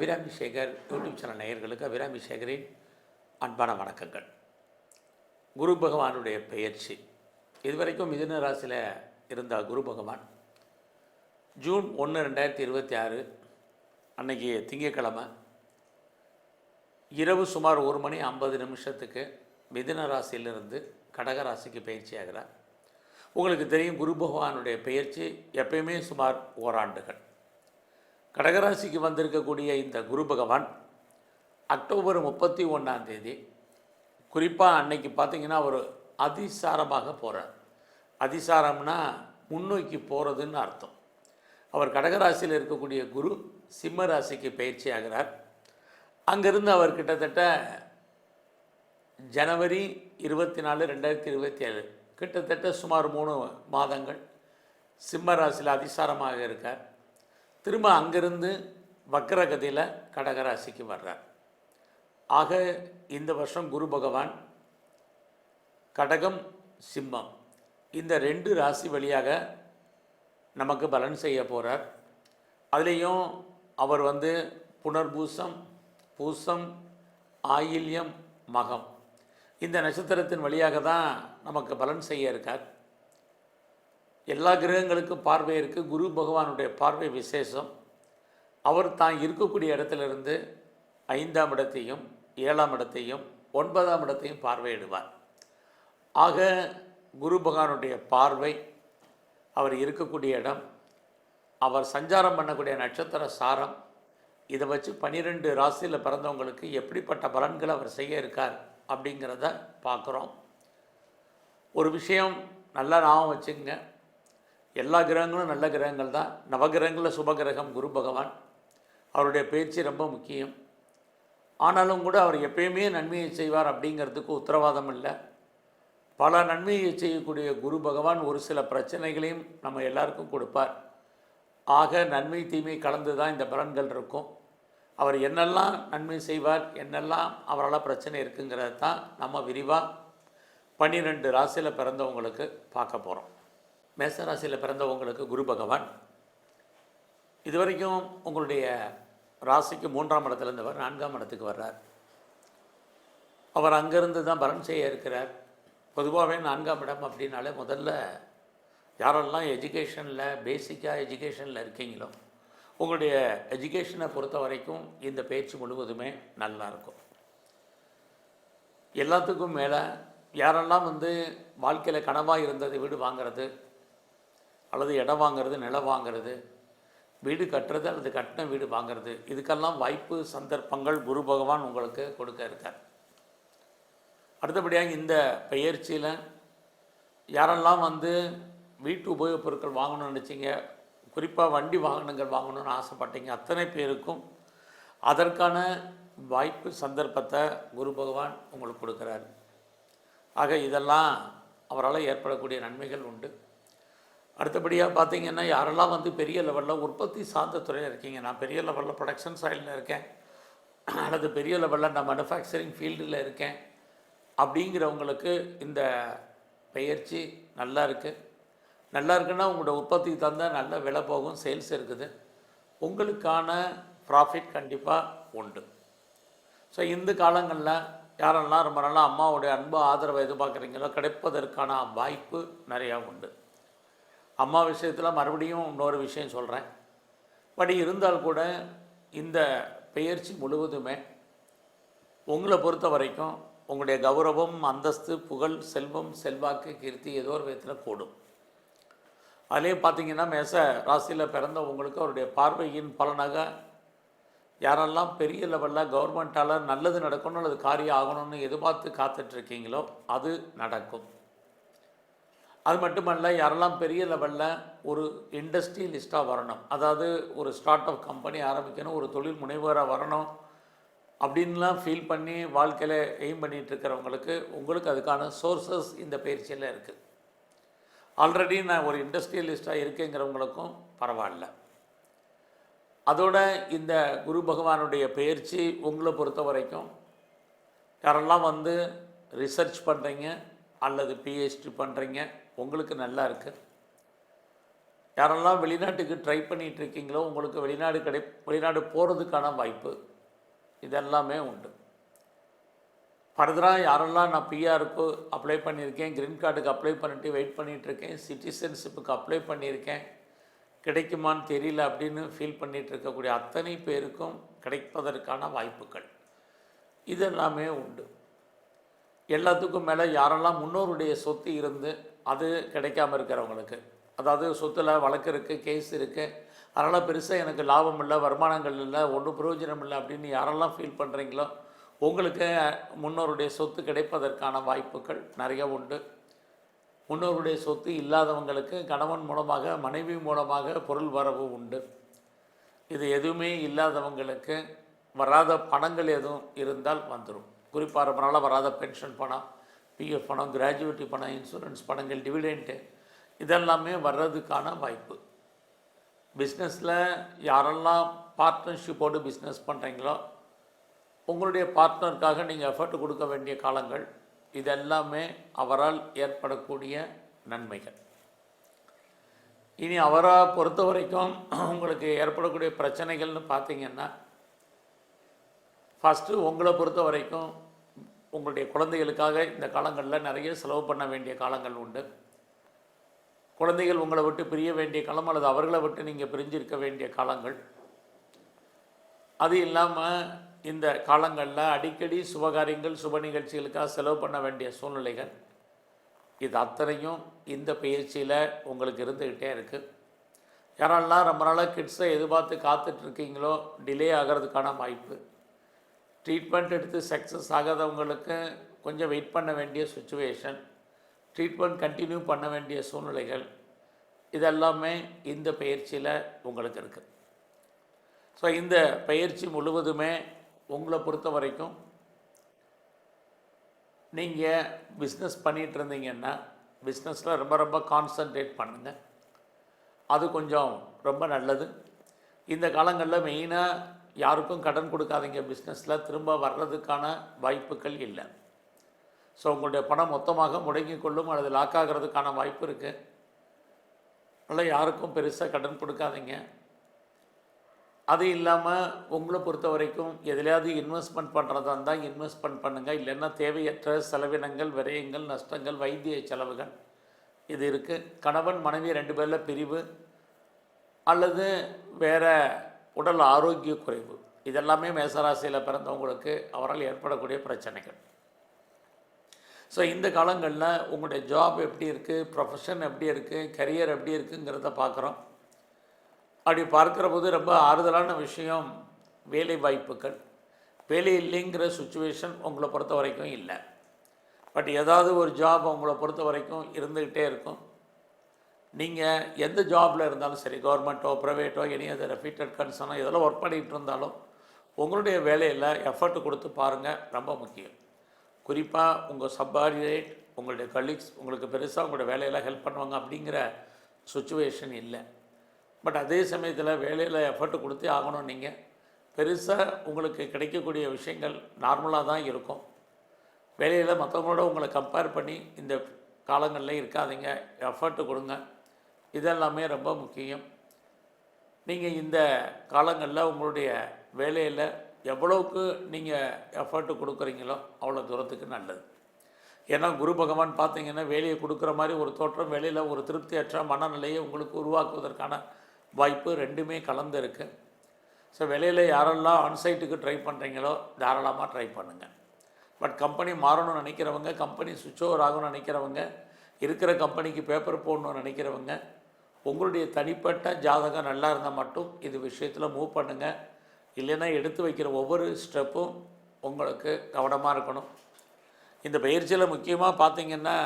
Abirami Sekar YouTube channel நேயர்களுக்கு அபிராமி சேகரின் அன்பான வணக்கங்கள். குரு பகவானுடைய பெயர்ச்சி இதுவரைக்கும் மிதுன ராசியில் இருந்த குரு பகவான் ஜூன் 1, 2026 அன்னைக்கு திங்கட்கிழமை இரவு சுமார் 1:50 மிதுன ராசியிலிருந்து கடக ராசிக்கு பயிற்சி ஆகிறார். உங்களுக்கு தெரியும், குரு பகவானுடைய பெயர்ச்சி எப்பயுமே சுமார் ஓராண்டுகள். கடகராசிக்கு வந்திருக்கக்கூடிய இந்த குரு பகவான் அக்டோபர் 31 குறிப்பாக அன்னைக்கு பார்த்திங்கன்னா அவர் அதிசாரமாக போகிறார். அதிசாரம்னா முன்னோக்கி போகிறதுன்னு அர்த்தம். அவர் கடகராசியில் இருக்கக்கூடிய குரு சிம்ம ராசிக்கு பயிற்சி ஆகிறார். அங்கேருந்து அவர் கிட்டத்தட்ட ஜனவரி 24, 2027 கிட்டத்தட்ட சுமார் 3 மாதங்கள் சிம்ம ராசியில் அதிசாரமாக இருக்கார். திரும்ப அங்கிருந்து வக்ரகதியில் கடகராசிக்கு வர்றார். ஆக இந்த வருஷம் குரு பகவான் கடகம் சிம்மம் இந்த 2 ராசி வழியாக நமக்கு பலன் செய்ய போகிறார். அதுலேயும் அவர் புனர்பூசம், பூசம், ஆயில்யம், மகம் இந்த நட்சத்திரத்தின் வழியாக தான் நமக்கு பலன் செய்ய இருக்கார். எல்லா கிரகங்களுக்கும் பார்வை இருக்குது. குரு பகவானுடைய பார்வை விசேஷம். அவர் தான் இருக்கக்கூடிய இடத்திலிருந்து 5ஆம் இடத்தையும் 7ஆம் இடத்தையும் 9ஆம் இடத்தையும் பார்வையிடுவார். ஆக குரு பகவானுடைய பார்வை, அவர் இருக்கக்கூடிய இடம், அவர் சஞ்சாரம் பண்ணக்கூடிய நட்சத்திர சாரம், இதை வச்சு 12 ராசியில் பிறந்தவங்களுக்கு எப்படிப்பட்ட பலன்களை அவர் செய்ய இருக்கார் அப்படிங்கிறத பார்க்குறோம். ஒரு விஷயம் நல்லா ஞாபகம் வச்சுங்க, எல்லா கிரகங்களும் நல்ல கிரகங்கள் தான். நவகிரகங்களில் சுபகிரகம் குரு பகவான். அவருடைய பேச்சு ரொம்ப முக்கியம். ஆனாலும் கூட அவர் எப்பயுமே நன்மையை செய்வார் அப்படிங்கிறதுக்கு உத்தரவாதம் இல்லை. பல நன்மையை செய்யக்கூடிய குரு பகவான் ஒரு சில பிரச்சனைகளையும் நம்ம எல்லாருக்கும் கொடுப்பார். ஆக நன்மை தீமை கலந்து தான் இந்த பலன்கள் இருக்கும். அவர் என்னெல்லாம் நன்மை செய்வார், என்னெல்லாம் அவரால் பிரச்சனை இருக்குங்கிறத தான் நம்ம விரிவாக 12 ராசியில் பிறந்தவங்களுக்கு பார்க்க போகிறோம். மேசராசியில் பிறந்தவங்களுக்கு குரு பகவான் இதுவரைக்கும் உங்களுடைய ராசிக்கு 3ஆம் இடத்துலேருந்தவர் 4ஆம் இடத்துக்கு வர்றார். அவர் அங்கேருந்து தான் பலன் செய்ய இருக்கிறார். பொதுவாகவே 4ஆம் இடம் அப்படின்னாலே முதல்ல யாரெல்லாம் எஜுகேஷனில் பேசிக்காக எஜுகேஷனில் இருக்கீங்களோ உங்களுடைய எஜுகேஷனை பொறுத்த வரைக்கும் இந்த பயிற்சி முழுவதுமே நல்லாயிருக்கும். எல்லாத்துக்கும் மேலே யாரெல்லாம் வாழ்க்கையில் கனவாக இருந்தது வீடு வாங்கிறது அல்லது இடம் வாங்கிறது, நிலம் வாங்கிறது, வீடு கட்டுறது அல்லது கட்டின வீடு வாங்கிறது, இதுக்கெல்லாம் வாய்ப்பு சந்தர்ப்பங்கள் குரு பகவான் உங்களுக்கு கொடுக்க இருக்கார். அடுத்தபடியாக இந்த பெயர்ச்சியில் யாரெல்லாம் வீட்டு உபயோகப் பொருட்கள் வாங்கணும்னு நினச்சிங்க, குறிப்பாக வண்டி வாகனங்கள் வாங்கணும்னு ஆசைப்பட்டீங்க, அத்தனை பேருக்கும் அதற்கான வாய்ப்பு சந்தர்ப்பத்தை குரு பகவான் உங்களுக்கு கொடுக்குறார். ஆக இதெல்லாம் அவரால் ஏற்படக்கூடிய நன்மைகள் உண்டு. அடுத்தபடியாக பார்த்திங்கன்னா யாரெல்லாம் பெரிய லெவலில் உற்பத்தி சார்ந்த துறையில் இருக்கீங்க, நான் பெரிய லெவலில் ப்ரொடக்ஷன் சைடில் இருக்கேன் அல்லது பெரிய லெவலில் நான் மேனுஃபேக்சரிங் ஃபீல்டில் இருக்கேன் அப்படிங்கிறவங்களுக்கு இந்த பயிற்சி நல்லா இருக்குது. நல்லா இருக்குன்னா உங்களோட உற்பத்தி தந்தால் நல்ல விலை போகும், சேல்ஸ் இருக்குது, உங்களுக்கான ப்ராஃபிட் கண்டிப்பாக உண்டு. ஸோ இந்த காலங்களில் யாரெல்லாம் ரொம்ப நாளாக அம்மாவுடைய அன்பு ஆதரவை எதிர்பார்க்குறீங்களோ கிடைப்பதற்கான வாய்ப்பு நிறையா உண்டு. அம்மா விஷயத்தில் மறுபடியும் இன்னொரு விஷயம் சொல்கிறேன். பட் இருந்தால் கூட இந்த பெயர்ச்சி முழுவதுமே உங்களை பொறுத்த வரைக்கும் உங்களுடைய கௌரவம், அந்தஸ்து, புகழ், செல்வம், செல்வாக்கு, கீர்த்தி ஏதோ ஒரு விதத்தில் கூடும். அதிலே பார்த்திங்கன்னா மேச ராசியில் பிறந்த உங்களுக்கு அவருடைய பார்வையின் பலனாக யாரெல்லாம் பெரிய லெவலில் கவர்மெண்ட்டால் நல்லது நடக்கணும் அல்லது காரியம் ஆகணும்னு எதிர்பார்த்து காத்துட்ருக்கீங்களோ அது நடக்கும். அது மட்டுமல்ல, யாரெல்லாம் பெரிய லெவலில் ஒரு இண்டஸ்ட்ரியலிஸ்ட்டாக வரணும், அதாவது ஒரு ஸ்டார்ட் அப் கம்பெனி ஆரம்பிக்கணும், ஒரு தொழில் முனைவராக வரணும் அப்படின்லாம் ஃபீல் பண்ணி வாழ்க்கையில் எய்ம் பண்ணிகிட்ருக்கிறவங்களுக்கு உங்களுக்கு அதுக்கான சோர்ஸஸ் இந்த பயிற்சியில் இருக்குது. ஆல்ரெடி நான் ஒரு இண்டஸ்ட்ரியலிஸ்ட்டாக இருக்கேங்கிறவங்களுக்கும் பரவாயில்ல. அதோட இந்த குரு பகவானுடைய பயிற்சி உங்களை பொறுத்த வரைக்கும் யாரெல்லாம் ரிசர்ச் பண்ணுறீங்க அல்லது பிஹெச்டி பண்ணுறீங்க உங்களுக்கு நல்லா இருக்குது. யாரெல்லாம் வெளிநாட்டுக்கு ட்ரை பண்ணிகிட்டு இருக்கீங்களோ உங்களுக்கு வெளிநாடு போகிறதுக்கான வாய்ப்பு இதெல்லாமே உண்டு. ஃபர்தராக யாரெல்லாம் நான் பிஆருக்கு அப்ளை பண்ணியிருக்கேன், க்ரீன் கார்டுக்கு அப்ளை பண்ணிட்டு வெயிட் பண்ணிகிட்ருக்கேன், சிட்டிசன்ஷிப்புக்கு அப்ளை பண்ணியிருக்கேன், கிடைக்குமான்னு தெரியல அப்படின்னு ஃபீல் பண்ணிகிட்டு இருக்கக்கூடிய அத்தனை பேருக்கும் கிடைப்பதற்கான வாய்ப்புகள் இதெல்லாமே உண்டு. எல்லாத்துக்கும் மேலே யாரெல்லாம் முன்னோருடைய சொத்து இருந்து அது கிடைக்காமல் இருக்கிறவங்களுக்கு, அதாவது சொத்தில் வழக்கு இருக்குது, கேஸ் இருக்குது, அதனால் பெருசாக எனக்கு லாபம் இல்லை, வருமானங்கள் இல்லை, ஒன்றும் பிரயோஜனம் இல்லை அப்படின்னு யாரெல்லாம் ஃபீல் பண்ணுறீங்களோ உங்களுக்கு முன்னோருடைய சொத்து கிடைப்பதற்கான வாய்ப்புகள் நிறைய உண்டு. முன்னோருடைய சொத்து இல்லாதவங்களுக்கு கணவன் மூலமாக, மனைவி மூலமாக பொருள் வரவு உண்டு. இது எதுவுமே இல்லாதவங்களுக்கு வராத பணங்கள் எதுவும் இருந்தால் வந்துடும். குறிப்பாக ரொம்ப நாளாக வராத பென்ஷன் பணம், பிஎஃப் பணம், கிராஜுவேட்டி பணம், இன்சூரன்ஸ் பணங்கள், டிவிடெண்ட்டு இதெல்லாமே வர்றதுக்கான வாய்ப்பு. பிஸ்னஸில் யாரெல்லாம் பார்ட்னர்ஷிப்போடு பிஸ்னஸ் பண்ணுறீங்களோ உங்களுடைய பார்ட்னருக்காக நீங்கள் எஃபர்ட் கொடுக்க வேண்டிய காலங்கள் இதெல்லாமே அவரால் ஏற்படக்கூடிய நன்மைகள். இனி அவரை பொறுத்த வரைக்கும் உங்களுக்கு ஏற்படக்கூடிய பிரச்சனைகள்னு பார்த்தீங்கன்னா, ஃபஸ்ட்டு உங்களை பொறுத்த வரைக்கும் உங்களுடைய குழந்தைகளுக்காக இந்த காலங்களில் நிறைய செலவு பண்ண வேண்டிய காலங்கள் உண்டு. குழந்தைகள் உங்களை விட்டு பிரிய வேண்டிய காலம் அல்லது அவர்களை விட்டு நீங்கள் பிரிஞ்சிருக்க வேண்டிய காலங்கள். அது இல்லாமல் இந்த காலங்களில் அடிக்கடி சுபகாரியங்கள், சுப நிகழ்ச்சிகளுக்காக செலவு பண்ண வேண்டிய சூழ்நிலைகள் இது அத்தனையும் இந்த பயிற்சியில் உங்களுக்கு இருந்துக்கிட்டே இருக்குது. யாரெல்லாம் ரொம்ப நாளாக கிட்ஸை எதிர்பார்த்து காத்துட்ருக்கீங்களோ டிலே ஆகிறதுக்கான வாய்ப்பு, ட்ரீட்மெண்ட் எடுத்து சக்ஸஸ் ஆகாதவங்களுக்கு கொஞ்சம் வெயிட் பண்ண வேண்டிய சுச்சுவேஷன், ட்ரீட்மெண்ட் கண்டினியூ பண்ண வேண்டிய சூழ்நிலைகள் இதெல்லாமே இந்த பயிற்சியில் உங்களுக்கு இருக்குது. ஸோ இந்த பயிற்சி முழுவதுமே உங்களை பொறுத்த வரைக்கும் நீங்கள் பிஸ்னஸ் பண்ணிகிட்டு இருந்தீங்கன்னா பிஸ்னஸில் ரொம்ப கான்சன்ட்ரேட் பண்ணுங்கள். அது கொஞ்சம் ரொம்ப நல்லது. இந்த காலங்களில் மெயினாக யாருக்கும் கடன் கொடுக்காதீங்க. பிஸ்னஸில் திரும்ப வர்றதுக்கான வாய்ப்புகள் இல்லை. ஸோ உங்களுடைய பணம் மொத்தமாக முடங்கி கொள்ளும் அல்லது லாக் ஆகிறதுக்கான வாய்ப்பு இருக்குது. அதனால் யாருக்கும் பெருசாக கடன் கொடுக்காதீங்க. அது இல்லாமல் உங்களை பொறுத்த வரைக்கும் எதுலையாவது இன்வெஸ்ட்மெண்ட் பண்ணுறதா இருந்தால் இன்வெஸ்ட்மெண்ட் பண்ணுங்கள். இல்லைன்னா தேவையற்ற செலவினங்கள், விரயங்கள், நஷ்டங்கள், வைத்திய செலவுகள் இது இருக்குது. கணவன் மனைவி 2 பேரில் பிரிவு அல்லது வேறு உடல் ஆரோக்கிய குறைவு இதெல்லாமே மேசராசியில் பிறந்தவங்களுக்கு அவரால் ஏற்படக்கூடிய பிரச்சனைகள். ஸோ இந்த காலங்களில் உங்களுடைய ஜாப் எப்படி இருக்குது, ப்ரொஃபஷன் எப்படி இருக்குது, கரியர் எப்படி இருக்குங்கிறத பார்க்குறோம். அப்படி பார்க்குற போது ரொம்ப ஆறுதலான விஷயம் வேலை வாய்ப்புகள். வேலை இல்லைங்கிற சுச்சுவேஷன் உங்களை பொறுத்த வரைக்கும் இல்லை. பட் ஏதாவது ஒரு ஜாப் உங்களை பொறுத்த வரைக்கும் இருந்துக்கிட்டே இருக்கும். நீங்கள் எந்த ஜாபில் இருந்தாலும் சரி, கவர்மெண்ட்டோ ப்ரைவேட்டோ எனி அதர் ரெஃபீட்டட் கன்சர்னோ இதெல்லாம் ஒர்க் பண்ணிகிட்டு இருந்தாலும் உங்களுடைய வேலையில் எஃபர்ட் கொடுத்து பாருங்கள், ரொம்ப முக்கியம். குறிப்பாக உங்கள் சப்பார்டினேட், உங்களுடைய கலீக்ஸ் உங்களுக்கு பெருசாக உங்களுடைய வேலையில் ஹெல்ப் பண்ணுவாங்க அப்படிங்கிற சுச்சுவேஷன் இல்லை. பட் அதே சமயத்தில் வேலையில் எஃபர்ட் கொடுத்தே ஆகணும். நீங்கள் பெருசாக உங்களுக்கு கிடைக்கக்கூடிய விஷயங்கள் நார்மலாக தான் இருக்கும். வேலையில் மற்றவங்களோட உங்களை கம்பேர் பண்ணி இந்த காலங்களில் இருக்காதீங்க, எஃபர்ட்டு கொடுங்க. இதெல்லாமே ரொம்ப முக்கியம். நீங்கள் இந்த காலங்களில் உங்களுடைய வேலையில் எவ்வளோக்கு நீங்கள் எஃபர்ட்டு கொடுக்குறீங்களோ அவ்வளோ தூரத்துக்கு நல்லது. ஏன்னா குரு பகவான் பார்த்தீங்கன்னா வேலையை கொடுக்குற மாதிரி ஒரு தோற்றம், வேலையில் ஒரு திருப்தியற்ற மனநிலையை உங்களுக்கு உருவாக்குவதற்கான வாய்ப்பு ரெண்டுமே கலந்து இருக்குது. ஸோ வேலையில் யாரெல்லாம் ஆன்சைட்டுக்கு ட்ரை பண்ணுறீங்களோ தாராளமாக ட்ரை பண்ணுங்கள். பட் கம்பெனி மாறணும்னு நினைக்கிறவங்க, கம்பெனி சுவிட்ச் ஓவர் ஆகணும்னு நினைக்கிறவங்க, இருக்கிற கம்பெனிக்கு பேப்பர் போடணும்னு நினைக்கிறவங்க, உங்களுடைய தனிப்பட்ட ஜாதகம் நல்லா இருந்தால் மட்டும் இது விஷயத்தில் மூவ் பண்ணுங்கள். இல்லைன்னா எடுத்து வைக்கிற ஒவ்வொரு ஸ்டெப்பும் உங்களுக்கு கவனமாக இருக்கணும். இந்த பயிற்சியில் முக்கியமாக பார்த்திங்கன்னா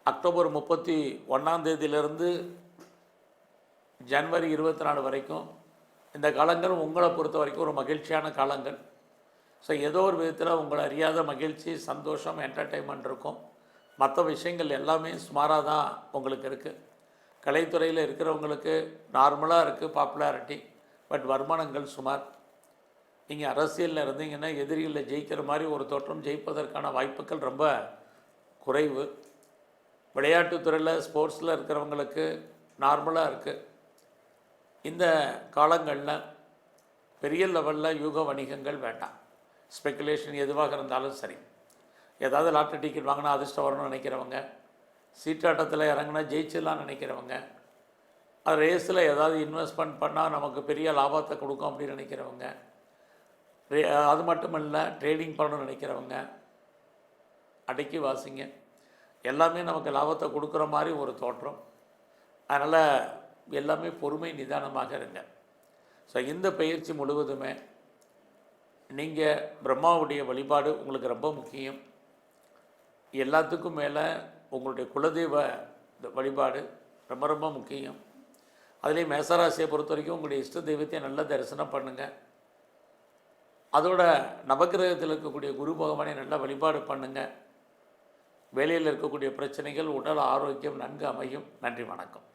அக்டோபர் 31 ஜனவரி 24 வரைக்கும் இந்த காலங்கள் உங்களை பொறுத்த வரைக்கும் ஒரு மகிழ்ச்சியான காலங்கள். ஸோ ஏதோ ஒரு விதத்தில் உங்களை அறியாத மகிழ்ச்சி, சந்தோஷம், என்டர்டெயின்மெண்ட் இருக்கும். மற்ற விஷயங்கள் எல்லாமே சுமாராக தான் உங்களுக்கு இருக்குது. கலைத்துறையில் இருக்கிறவங்களுக்கு நார்மலாக இருக்குது பாப்புலாரிட்டி, பட் வருமானங்கள் சுமார். நீங்கள் அரசியலில் இருந்தீங்கன்னா எதிரிகளில் ஜெயிக்கிற மாதிரி ஒரு தோற்றம், ஜெயிப்பதற்கான வாய்ப்புகள் ரொம்ப குறைவு. விளையாட்டுத்துறையில் ஸ்போர்ட்ஸில் இருக்கிறவங்களுக்கு நார்மலாக இருக்குது. இந்த காலங்களில் பெரிய லெவலில் யூக வணிகங்கள் வேண்டாம். ஸ்பெக்குலேஷன் எதுவாக இருந்தாலும் சரி. ஏதாவது லாட்ரி டிக்கெட் வாங்கினா அதிர்ஷ்டம் வரணும்னு நினைக்கிறவங்க, சீட்டாட்டத்தில் இறங்கினா ஜெயிச்சிடலாம்னு நினைக்கிறவங்க, அது ரேஸில் ஏதாவது இன்வெஸ்ட்மெண்ட் பண்ணால் நமக்கு பெரிய லாபத்தை கொடுக்கும் அப்படின்னு நினைக்கிறவங்க, அது மட்டும் இல்லை ட்ரேடிங் பண்ணணும்னு நினைக்கிறவங்க அடக்கி வாசிங்க. எல்லாமே நமக்கு லாபத்தை கொடுக்குற மாதிரி ஒரு தோற்றம். அதனால் எல்லாமே பொறுமை நிதானமாக இருங்க. ஸோ இந்த பயிற்சி முழுவதுமே நீங்கள் பிரம்மாவுடைய வழிபாடு உங்களுக்கு ரொம்ப முக்கியம். எல்லாத்துக்கும் மேலே உங்களுடைய குலதெய்வ வழிபாடு ரொம்ப ரொம்ப முக்கியம். அதுலேயும் மேசராசியை பொறுத்த வரைக்கும் உங்களுடைய இஷ்ட தெய்வத்தை நல்லா தரிசனம் பண்ணுங்கள். அதோட நவக்கிரகத்தில் இருக்கக்கூடிய குரு பகவானை நல்லா வழிபாடு பண்ணுங்கள். வேலையில் இருக்கக்கூடிய பிரச்சனைகள், உடல் ஆரோக்கியம் நன்கு அமையும். நன்றி, வணக்கம்.